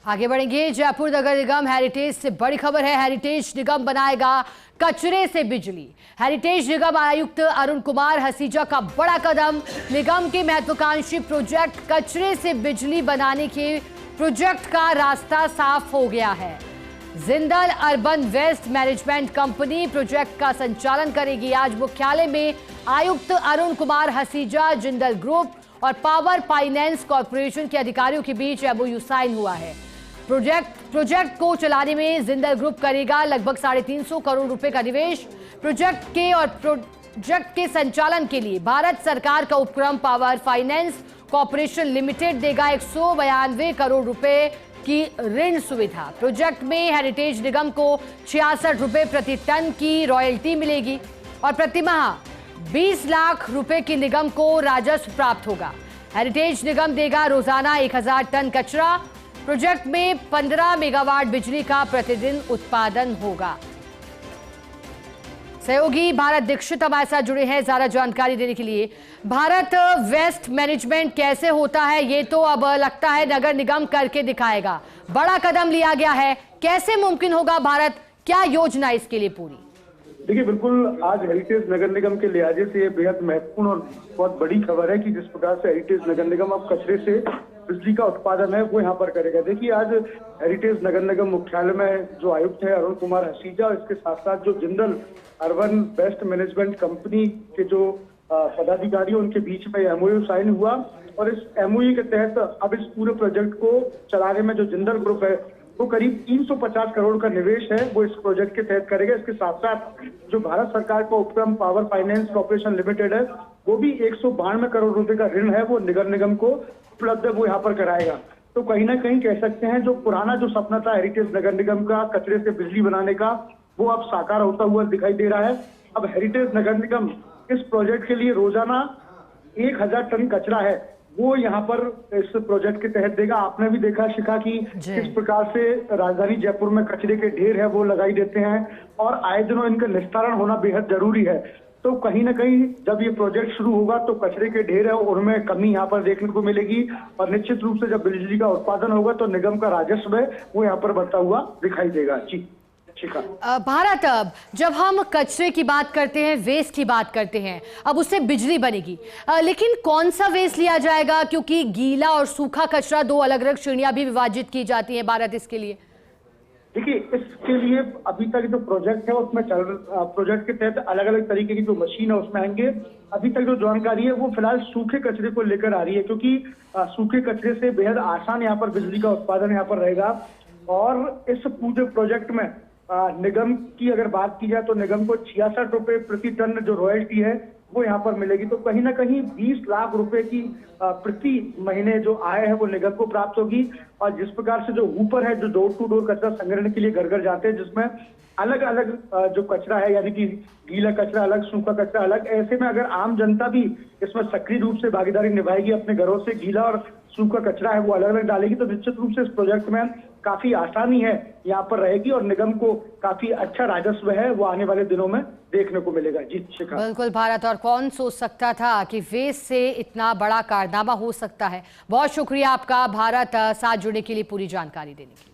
आगे बढ़ेंगे। जयपुर नगर निगम हेरिटेज से बड़ी खबर है। हेरिटेज निगम बनाएगा कचरे से बिजली। हेरिटेज निगम आयुक्त अरुण कुमार हसीजा का बड़ा कदम। निगम के महत्वाकांक्षी प्रोजेक्ट कचरे से बिजली बनाने के प्रोजेक्ट का रास्ता साफ हो गया है। Jindal urban waste management company project का संचालन करेगी। आज मुख्यालय में आयुक्त अरुण कुमार हसीजा, जिंदल ग्रुप और पावर फाइनेंस कॉर्पोरेशन के अधिकारियों के बीच एमओयू साइन हुआ है। प्रोजेक्ट को चलाने में जिंदल ग्रुप करेगा लगभग 350 करोड़ रुपए का निवेश। प्रोजेक्ट के संचालन के लिए भारत सरकार का उपक्रम पावर फाइनेंस कॉर्पोरेशन लिमिटेड देगा 192 करोड़ रुपए की ऋण सुविधा। प्रोजेक्ट में हेरिटेज निगम को 66 रुपए प्रति टन की रॉयल्टी मिलेगी और प्रतिमाह 20 लाख रुपए की निगम को राजस्व प्राप्त होगा। हेरिटेज निगम देगा रोजाना 1000 टन कचरा। प्रोजेक्ट में 15 मेगावाट बिजली का प्रतिदिन उत्पादन होगा। सहयोगी भारत दीक्षित हमारे साथ जुड़े हैं ज्यादा जानकारी देने के लिए। भारत वेस्ट मैनेजमेंट कैसे होता है, ये तो अब लगता है नगर निगम करके दिखाएगा। बड़ा कदम लिया गया है, कैसे मुमकिन होगा भारत, क्या योजना इसके लिए पूरी? देखिए, बिल्कुल आज हेरिटेज नगर निगम के लिहाजे से ये बेहद महत्वपूर्ण और बहुत बड़ी खबर है कि जिस प्रकार से हेरिटेज नगर निगम अब कचरे से बिजली का उत्पादन है वो यहाँ पर करेगा। देखिए, आज हेरिटेज नगर निगम मुख्यालय में जो आयुक्त है अरुण कुमार हसीजा और इसके साथ साथ जो Jindal urban waste management company के जो पदाधिकारी उनके बीच में एमओयू साइन हुआ और इस एमओयू के तहत अब इस पूरे प्रोजेक्ट को चलाने में जो जिंदल ग्रुप है वो करीब 350 करोड़ का निवेश है वो इस प्रोजेक्ट के तहत करेगा। इसके साथ साथ जो भारत सरकार का उपक्रम पावर फाइनेंस कॉर्पोरेशन लिमिटेड है वो भी 192 करोड़ रुपए का ऋण है वो नगर निगम को उपलब्ध वो यहाँ पर कराएगा। तो कहीं ना कहीं कह सकते हैं जो पुराना जो सपना था हेरिटेज नगर निगम का कचरे से बिजली बनाने का वो अब साकार होता हुआ दिखाई दे रहा है। अब हेरिटेज नगर निगम इस प्रोजेक्ट के लिए रोजाना 1000 टन कचरा है वो यहाँ पर इस प्रोजेक्ट के तहत देगा। आपने भी देखा शिखा की किस प्रकार से राजधानी जयपुर में कचरे के ढेर है वो लगाई देते हैं और आए दिनों इनका निस्तारण होना बेहद जरूरी है। तो कहीं ना कहीं जब ये प्रोजेक्ट शुरू होगा तो कचरे के ढेर है उनमें कमी यहाँ पर देखने को मिलेगी और निश्चित रूप से जब बिजली का उत्पादन होगा तो निगम का राजस्व है वो यहाँ पर बढ़ता हुआ दिखाई देगा। जी भारत, अब जब हम कचरे की बात करते हैं, वेस्ट की बात करते हैं, अब उससे बिजली बनेगी, लेकिन कौन सा वेस्ट लिया जाएगा? क्योंकि गीला और सूखा कचरा दो अलग अलग श्रेणियां भी विभाजित की जाती हैं भारत इसके लिए। देखिए, इसके लिए अभी तक जो प्रोजेक्ट है उसमें प्रोजेक्ट के तहत अलग अलग तरीके की जो मशीन है उसमें आएंगे। अभी तक जो जानकारी है वो फिलहाल सूखे कचरे को लेकर आ रही है क्योंकि सूखे कचरे से बेहद आसान यहाँ पर बिजली का उत्पादन यहाँ पर रहेगा। और इस पूरे प्रोजेक्ट में निगम की अगर बात की जाए तो निगम को 66 रुपए प्रति टन जो रॉयल्टी है वो यहाँ पर मिलेगी। तो कहीं ना कहीं 20 लाख रुपए की प्रति महीने जो आय है वो निगम को प्राप्त होगी। और जिस प्रकार से जो ऊपर है जो डोर टू डोर कचरा संग्रहण के लिए घर घर जाते हैं जिसमें अलग अलग जो कचरा है यानी कि गीला कचरा अलग, सूखा कचरा अलग, ऐसे में अगर आम जनता भी इसमें सक्रिय रूप से भागीदारी निभाएगी, अपने घरों से गीला और सूखा कचरा है वो अलग अलग डालेगी तो निश्चित रूप से इस प्रोजेक्ट में काफी आसानी है यहाँ पर रहेगी और निगम को काफी अच्छा राजस्व है वो आने वाले दिनों में देखने को मिलेगा। जी शिखा। बिल्कुल भारत, और कौन सोच सकता था कि वेस्ट से इतना बड़ा कारनामा हो सकता है। बहुत शुक्रिया आपका भारत, साथ जुड़ने के लिए, पूरी जानकारी देने के लिए।